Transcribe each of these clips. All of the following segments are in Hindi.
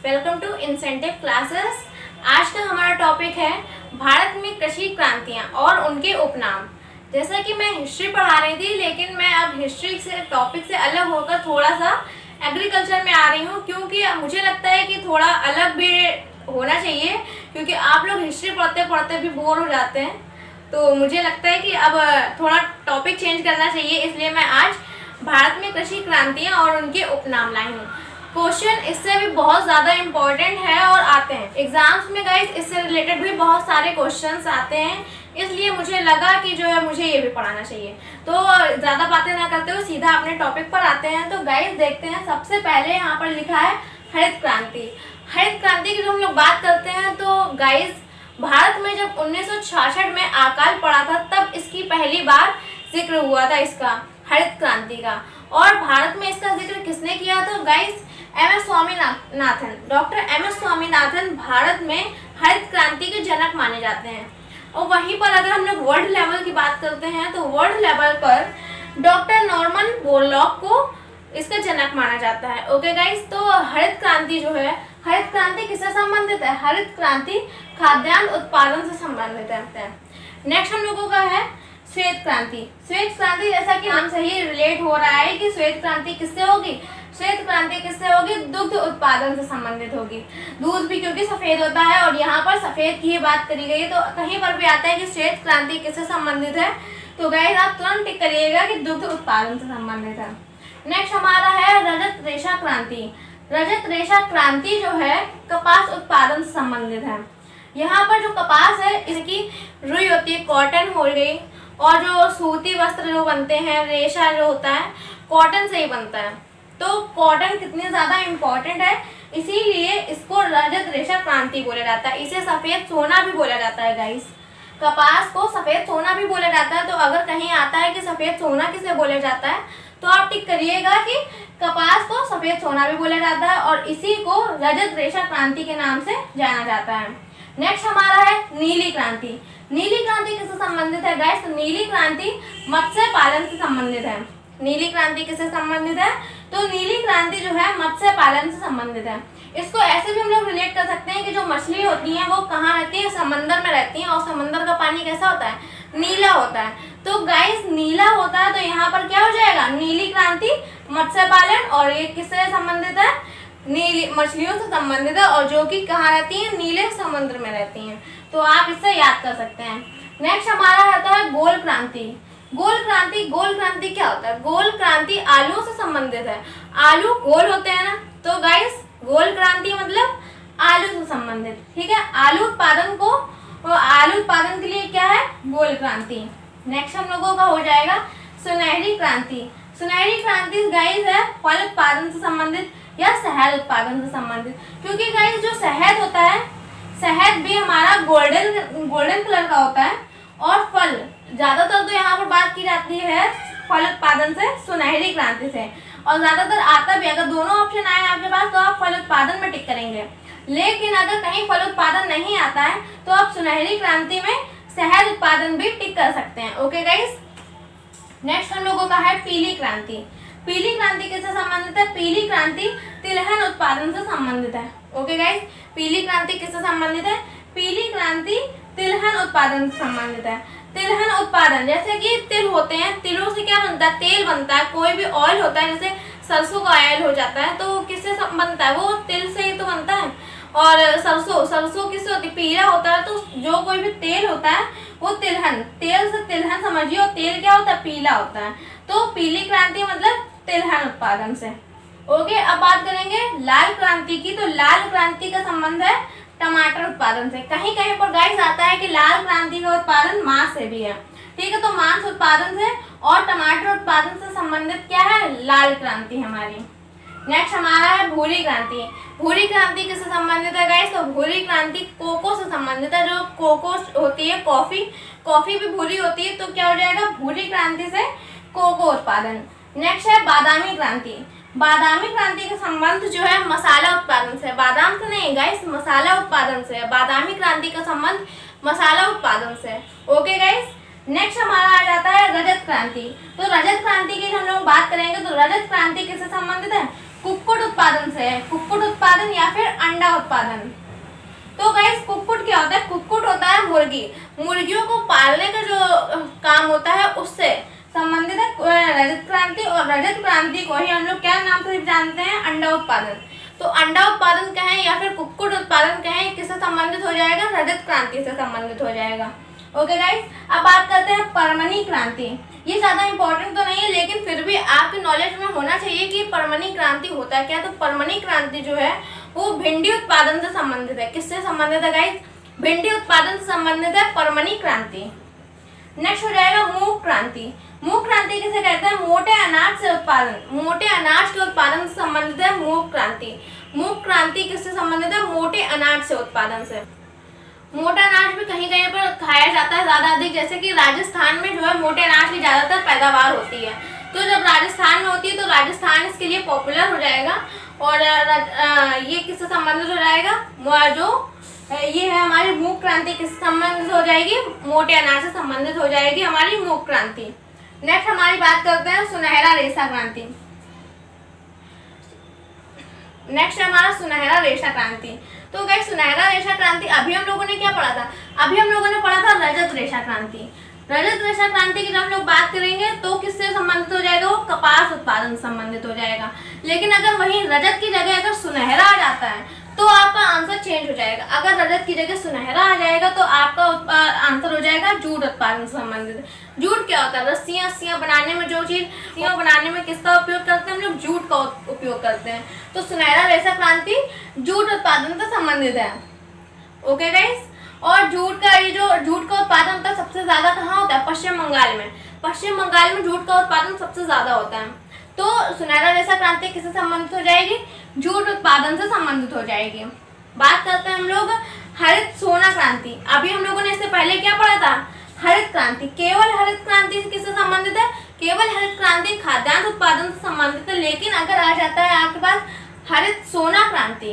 Welcome to incentive classes. आज का हमारा टॉपिक है भारत में कृषि क्रांतियाँ और उनके उपनाम। जैसा कि मैं हिस्ट्री पढ़ा रही थी, लेकिन मैं अब हिस्ट्री से टॉपिक से अलग होकर थोड़ा सा एग्रीकल्चर में आ रही हूँ, क्योंकि मुझे लगता है कि थोड़ा अलग भी होना चाहिए, क्योंकि आप लोग हिस्ट्री पढ़ते पढ़ते भी बोर हो जाते हैं। तो मुझे लगता है कि अब थोड़ा टॉपिक चेंज करना चाहिए, इसलिए मैं आज भारत में कृषि क्रांतियाँ और उनके उपनाम लाई हूँ। क्वेश्चन इससे भी बहुत ज़्यादा इम्पोर्टेंट है और आते हैं एग्जाम्स में गाइस। इससे रिलेटेड भी बहुत सारे क्वेश्चंस आते हैं, इसलिए मुझे लगा कि जो है मुझे ये भी पढ़ाना चाहिए। तो ज़्यादा बातें ना करते हुए सीधा अपने टॉपिक पर आते हैं। तो गाइस देखते हैं, सबसे पहले यहाँ पर लिखा है हरित क्रांति। हरित क्रांति की जब हम लोग बात करते हैं तो गाइस, भारत में जब 1966 में अकाल पड़ा था, तब इसकी पहली बार जिक्र हुआ था इसका, हरित क्रांति का। और भारत में इसका जिक्र किसने किया था गाइस? एम.एस. स्वामीनाथन। डॉक्टर एम.एस. स्वामीनाथन भारत में हरित क्रांति के जनक माने जाते हैं। और वहीं पर अगर हम लोग वर्ल्ड लेवल की बात करते हैं तो वर्ल्ड लेवल पर डॉक्टर नॉर्मन बोरलॉग को इसका जनक माना जाता है। ओके गाइस, तो हरित क्रांति जो है, हरित क्रांति किससे संबंधित है? हरित क्रांति खाद्यान्न उत्पादन से संबंधित है। नेक्स्ट हम लोगों का है श्वेत क्रांति। श्वेत क्रांति, जैसा कि नाम से ही रिलेट हो रहा है कि श्वेत क्रांति किससे होगी? श्वेत क्रांति किससे होगी? दुग्ध उत्पादन से संबंधित होगी। दूध भी क्योंकि सफेद होता है और यहाँ पर सफेद की ही बात करी गई है, तो कहीं पर भी आता है कि श्वेत क्रांति किससे संबंधित है, तो गाइस आप तुरंत टिक करिएगा कि दुग्ध उत्पादन से संबंधित है। नेक्स्ट हमारा है रजत रेशा क्रांति। रजत रेशा क्रांति जो है कपास उत्पादन से संबंधित है। यहाँ पर जो कपास है, इसकी रुई होती है, कॉटन हो गई, और जो सूती वस्त्र जो बनते हैं, रेशा जो होता है कॉटन से ही बनता है। तो कॉटन कितनी ज़्यादा इम्पोर्टेंट है, इसीलिए इसको रजत रेशा क्रांति बोला जाता है। इसे सफ़ेद सोना भी बोला जाता है गाइस। कपास को सफ़ेद सोना भी बोला जाता है। तो अगर कहीं आता है कि सफ़ेद सोना किसे बोला जाता है, तो आप टिक करिएगा कि कपास को सफ़ेद सोना भी बोला जाता है और इसी को रजत रेशा क्रांति के नाम से जाना जाता है। नेक्स्ट हमारा है नीली क्रांति। नीली क्रांति किससे संबंधित है गाइस? तो नीली क्रांति मत्स्य पालन से संबंधित है। नीली क्रांति किससे संबंधित है? तो नीली क्रांति जो है मत्स्य पालन से संबंधित है। इसको ऐसे भी हम लोग रिलेट कर सकते हैं कि जो मछली होती हैं वो कहाँ रहती है? समंदर में रहती हैं, और समंदर का पानी कैसा होता है? नीला होता है। तो गाइस नीला होता है, तो यहाँ पर क्या हो जाएगा? नीली क्रांति मत्स्य पालन, और ये किससे संबंधित है? नीली मछलियों से संबंधित है, और जो कि कहाँ रहती हैं? नीले समुद्र में रहती हैं। तो आप इससे याद कर सकते हैं। नेक्स्ट हमारा रहता है गोल क्रांति। गोल क्रांति, गोल क्रांति क्या होता है? गोल क्रांति आलू से संबंधित है। आलू गोल होते हैं ना, तो गाइस गोल क्रांति मतलब आलू से संबंधित, ठीक है। आलू उत्पादन के लिए क्या है? गोल क्रांति। नेक्स्ट हम लोगों का हो जाएगा सुनहरी क्रांति। सुनहरी क्रांति गाइस है फल उत्पादन से संबंधित या शहद उत्पादन से संबंधित, क्योंकि गाइस जो शहद होता है, शहद भी हमारा गोल्डन कलर का होता है, और फल ज़्यादातर तो यहाँ पर बात की जाती है फल उत्पादन से, सुनहरी क्रांति से, और ज़्यादातर आता भी, अगर दोनों ऑप्शन आए आपके पास तो आप फल उत्पादन में टिक करेंगे। लेकिन अगर कहीं फल उत्पादन नहीं आता है तो आप सुनहरी क्रांति में शहद उत्पादन भी टिक कर सकते हैं। ओके गाइस, नेक्स्ट हम लोगों का है पीली क्रांति। पीली क्रांति किससे संबंधित है? पीली क्रांति तिलहन उत्पादन से संबंधित है। ओके गाइस, पीली क्रांति किससे संबंधित है? पीली क्रांति तिलहन उत्पादन से संबंधित है। तिलहन उत्पादन, जैसे कि तिल होते हैं, तिलों से क्या बनता है? तेल बनता है। कोई भी ऑयल होता है, जैसे सरसों का ऑयल हो जाता है, तो किससे बनता है? वो तिल से ही तो बनता है। और सरसों किससे होती है? पीला होता है। तो जो कोई भी तेल होता है वो तिलहन, तेल से तिलहन समझिए, और तेल क्या होता है? पीला होता है। तो पीली क्रांति मतलब तिलहन उत्पादन से। ओके, अब बात करेंगे लाल क्रांति की। तो लाल क्रांति का संबंध है टमाटर उत्पादन से। कहीं कहीं पर गाइस आता है कि लाल क्रांति का उत्पादन मांस से भी है, ठीक है। तो मांस उत्पादन से और टमाटर उत्पादन से संबंधित क्या है? लाल क्रांति हमारी। नेक्स्ट हमारा है भूरी क्रांति। भूरी क्रांति किससे संबंधित है गाइस? तो भूरी क्रांति कोको से संबंधित है। जो कोको होती है, कॉफी भी भूरी होती है, तो क्या हो जाएगा? भूरी क्रांति से कोको उत्पादन। नेक्स्ट है बादामी क्रांति। बादामी क्रांति का संबंध जो है मसाला उत्पादन से, बादाम से नहीं गाइस, मसाला उत्पादन से। बादामी क्रांति का संबंध मसाला उत्पादन से। ओके गाइस, नेक्स्ट हमारा आ जाता है रजत क्रांति। तो रजत क्रांति की हम लोग बात करेंगे तो रजत क्रांति किससे संबंधित है? कुक्कुट उत्पादन से है, कुक्कुट उत्पादन या फिर अंडा उत्पादन। तो गाइस कुक्कुट क्या होता है? कुक्कुट होता है मुर्गी, मुर्गियों को पालने का जो काम होता है उससे संबंधित है रजत क्रांति। और रजत क्रांति को ही हम लोग क्या नाम से जानते हैं? अंडा उत्पादन। तो अंडा उत्पादन कहें या फिर कुक्कुट उत्पादन कहें, किससे संबंधित हो जाएगा? रजत क्रांति से संबंधित हो जाएगा। ओके गाइस, अब बात करते हैं परमनी क्रांति। ये ज़्यादा इंपॉर्टेंट तो नहीं है, लेकिन फिर भी आपके नॉलेज में होना चाहिए कि परमनी क्रांति होता है क्या। तो परमनी क्रांति जो है वो भिंडी उत्पादन से संबंधित है। किससे संबंधित है गाइस? भिंडी उत्पादन से संबंधित है परमनी क्रांति। नेक्स्ट हो जाएगा मूंग क्रांति। मूंग क्रांति किसे कहते हैं? मोटे अनाज से उत्पादन, मोटे अनाज के उत्पादन से संबंधित है मूंग क्रांति। मूंग क्रांति किससे संबंधित है? मोटे अनाज से उत्पादन से। मोटा अनाज भी कहीं कहीं पर खाया जाता है ज़्यादा अधिक, जैसे कि राजस्थान में जो है मोटे अनाज की ज़्यादातर पैदावार होती है। तो जब राजस्थान में होती है तो राजस्थान इसके लिए पॉपुलर हो जाएगा। और ये किससे संबंधित हो जाएगा? जो ये है हमारी मूंग क्रांति किससे संबंधित हो जाएगी? मोटे अनाज से संबंधित हो जाएगी हमारी मूंग क्रांति। नेक्स्ट हमारी बात करते हैं सुनहरा रेशा क्रांति। नेक्स्ट हमारा सुनहरा रेशा क्रांति। तो गाइस सुनहरा रेशा क्रांति अभी हम लोगों ने क्या पढ़ा था? अभी हम लोगों ने पढ़ा था रजत रेशा क्रांति। रजत रेशा क्रांति की जब हम लोग बात करेंगे तो किससे संबंधित हो जाएगा? वो कपास उत्पादन से संबंधित हो जाएगा। लेकिन अगर वहीं रजत की जगह अगर सुनहरा आ जाता है तो आपका आंसर चेंज हो जाएगा। अगर रजत की जगह सुनहरा आ जाएगा तो आपका आंसर हो जाएगा जूट उत्पादन से संबंधित। जूट क्या होता है? रस्सियाँ बनाने में जो चीज बनाने में किसका उपयोग करते हैं हम लोग? जूट का उपयोग करते हैं। तो सुनहरा रेशा क्रांति जूट उत्पादन से संबंधित है। ओके गाइस, और जूट का ये जो जूट का उत्पादन होता है सबसे ज्यादा कहाँ होता है? पश्चिम बंगाल में। पश्चिम बंगाल में जूट का उत्पादन सबसे ज्यादा होता है। तो सुनहरा रेशा क्रांति किससे संबंधित हो जाएगी? जूट उत्पादन से संबंधित हो जाएगी। बात करते हैं हम लोग हरित सोना क्रांति। अभी हम लोगों ने इससे पहले क्या पढ़ा था? हरित क्रांति। केवल हरित क्रांति किससे संबंधित है? केवल हरित क्रांति खाद्यान्न उत्पादन से संबंधित है। लेकिन अगर आ जाता है आपके पास हरित सोना क्रांति,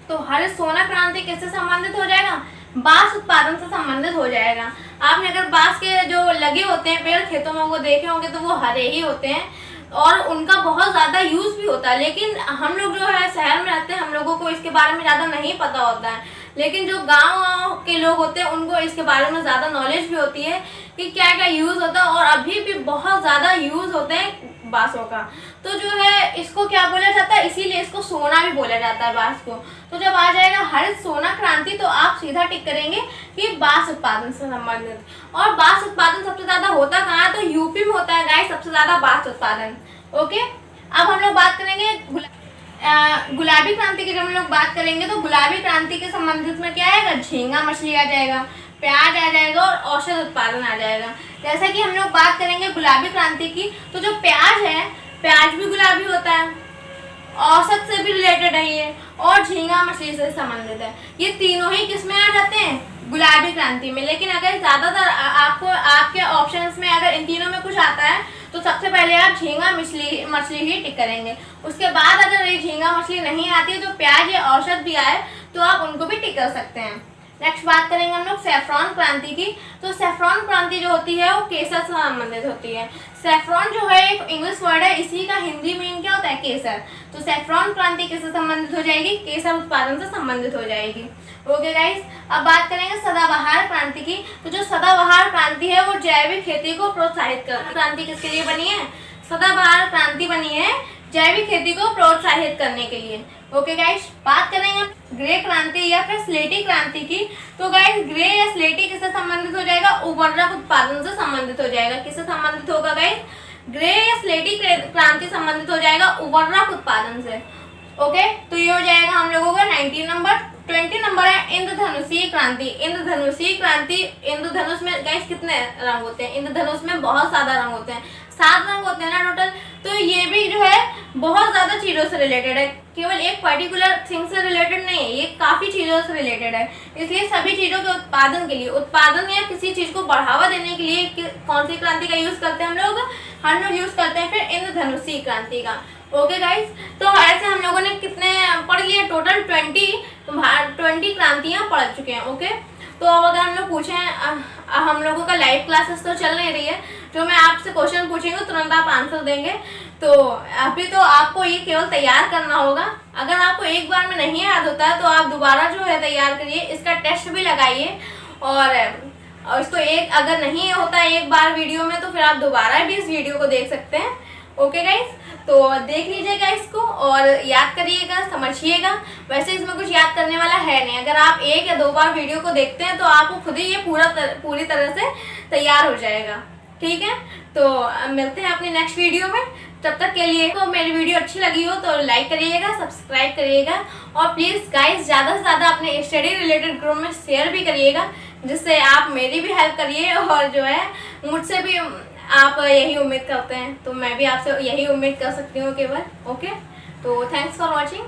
तो हरित सोना क्रांति किससे संबंधित हो जाएगा? बांस उत्पादन से संबंधित हो जाएगा। आपने अगर बांस के जो लगे होते हैं पेड़ खेतों में वो देखे होंगे तो वो हरे ही होते हैं और उनका बहुत ज़्यादा यूज़ भी होता है। लेकिन हम लोग जो है शहर में रहते हैं, हम लोगों को इसके बारे में ज़्यादा नहीं पता होता है। लेकिन जो गांव के लोग होते हैं उनको इसके बारे में ज़्यादा नॉलेज भी होती है कि क्या क्या यूज़ होता है। और अभी भी बहुत ज़्यादा यूज़ होते हैं बांसों का। तो जो है इसको क्या बोला जाता है? इसीलिए इसको सोना भी बोला जाता है बांस को। तो जब आ जाएगा हरित सोना क्रांति तो आप सीधा टिक करेंगे कि बांस उत्पादन से संबंधित। और बांस उत्पादन सबसे ज़्यादा होता कहाँ है? तो यूपी में होता है गाइस सबसे ज़्यादा बांस उत्पादन। ओके, अब हम लोग बात करेंगे गुलाबी क्रांति की। जब हम लोग बात करेंगे तो गुलाबी क्रांति के संबंधित में क्या आएगा? झींगा मछली आ जाएगा, प्याज आ जाएगा और औषध उत्पादन आ जाएगा। जैसा कि हम लोग बात करेंगे गुलाबी क्रांति की, तो जो प्याज है, प्याज भी गुलाबी होता है, औषध से भी रिलेटेड है ये, और झींगा मछली से संबंधित है। ये तीनों ही किस में आ जाते हैं? गुलाबी क्रांति में। लेकिन अगर ज़्यादातर आपको आपके ऑप्शंस में अगर इन तीनों में कुछ आता है तो सबसे पहले आप झींगा मछली ही टिक करेंगे। उसके बाद अगर ये झींगा मछली नहीं आती है तो प्याज या औषध भी आए तो आप उनको भी टिक कर सकते हैं। नेक्स्ट बात करेंगे हम लोग सैफ्रॉन क्रांति की। तो सैफ्रॉन क्रांति जो होती है वो केसर से संबंधित होती है। सैफ्रॉन जो है एक इंग्लिश वर्ड है, इसी का हिंदी मीन क्या होता है? केसर। तो सैफ्रॉन क्रांति किससे संबंधित हो जाएगी? केसर उत्पादन से संबंधित हो जाएगी। ओके गाइस, अब बात करेंगे सदाबहार क्रांति की। तो जो सदाबहार क्रांति है वो जैविक खेती को प्रोत्साहित करती है। क्रांति किसके लिए बनी है? सदाबहार क्रांति बनी है जैविक खेती को प्रोत्साहित करने के लिए। ओके गाइस, बात करेंगे ग्रे क्रांति या फिर स्लेटी क्रांति की। तो गाइस ग्रे या स्लेटी किससे संबंधित हो जाएगा? उर्वरक उत्पादन से संबंधित हो जाएगा। किससे संबंधित होगा गाइस? ग्रे या स्लेटी क्रांति संबंधित हो जाएगा उर्वरक उत्पादन से। ओके, तो ये हो जाएगा हम लोगों का 19 नंबर। 20 नंबर है इंद्रधनुषीय क्रांति। इंद्रधनुषीय क्रांति, इंद्रधनुष में गाइस कितने रंग होते हैं? इंद्रधनुष में बहुत ज्यादा रंग होते हैं, 7 रंग होते हैं ना टोटल। तो ये भी जो है बहुत ज्यादा चीजों से रिलेटेड है, केवल एक पर्टिकुलर थिंग से रिलेटेड नहीं है, ये काफी चीजों से रिलेटेड है। इसलिए सभी चीजों के उत्पादन के लिए, उत्पादन या किसी चीज को बढ़ावा देने के लिए कौन सी क्रांति का यूज करते हैं हम लोग यूज करते हैं फिर इंद्रधनुषीय क्रांति का। ओके गाइस, तो ऐसे हम लोगों ने कितने पढ़ लिए? टोटल 20 क्रांतियाँ पढ़ चुके हैं। ओके, तो अब अगर हम लोग पूछें, हम लोगों का लाइव क्लासेस तो चल नहीं रही है, जो मैं आपसे क्वेश्चन पूछेंगे तुरंत आप आंसर देंगे। तो अभी तो आपको ये केवल तैयार करना होगा। अगर आपको एक बार में नहीं याद होता है तो आप दोबारा जो है तैयार करिए, इसका टेस्ट भी लगाइए और इसको एक अगर नहीं होता एक बार वीडियो में तो फिर आप दोबारा भी इस वीडियो को देख सकते हैं। ओके गाइस, तो देख लीजिएगा इसको और याद करिएगा, समझिएगा। वैसे इसमें कुछ याद करने वाला है नहीं, अगर आप एक या दो बार वीडियो को देखते हैं तो आपको खुद ही ये पूरी तरह से तैयार हो जाएगा। ठीक है, तो मिलते हैं अपनी नेक्स्ट वीडियो में। तब तक के लिए तो मेरी वीडियो अच्छी लगी हो तो लाइक करिएगा, सब्सक्राइब करिएगा और प्लीज़ गाइस ज़्यादा से ज़्यादा अपने स्टडी रिलेटेड ग्रुप में शेयर भी करिएगा, जिससे आप मेरी भी हेल्प करिए और जो है मुझसे भी आप यही उम्मीद करते हैं तो मैं भी आपसे यही उम्मीद कर सकती हूँ केवल। ओके, तो थैंक्स फॉर वॉचिंग।